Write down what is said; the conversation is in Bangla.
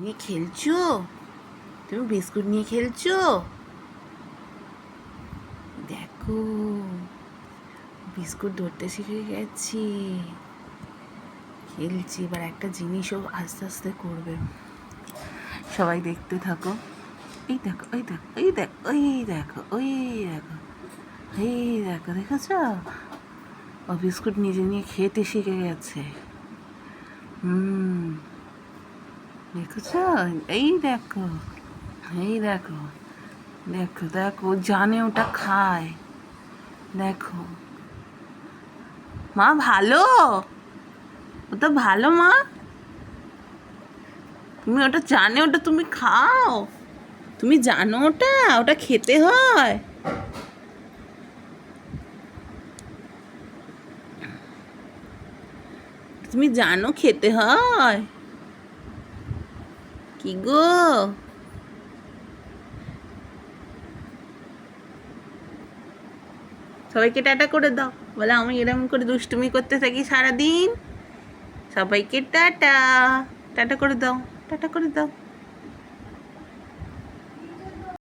নিয়ে খেলছো? তুমি বিস্কুট নিয়ে খেলছো? দেখো, বিস্কুট ধরতে শিখে গেছি, খেলছি। এবার একটা জিনিসও আস্তে আস্তে করবে। সবাই দেখতে থাকো। এই দেখো, এই দেখো, এই দেখো, ওই দেখো, ওই দেখো, এই দেখো, দেখেছ? ও বিস্কুট নিজে নিয়ে খেতে শিখে গেছে। দেখেছ? এই দেখো, এই দেখো, দেখো, দেখো, জানে ওটা খায়। দেখো, মা ভালো, ও তো ভালো মা। তুমি ওটা জানে, ওটা তুমি খাও। তুমি জানো ওটা ওটা খেতে হয়। তুমি জানো খেতে হয়। কি গো, সবাইকে টাটা করে দাও। বলে আমি এরকম করে দুষ্টুমি করতে থাকি সারাদিন। সবাইকে টাটা, টাটা করে দাও, টাটা করে দাও।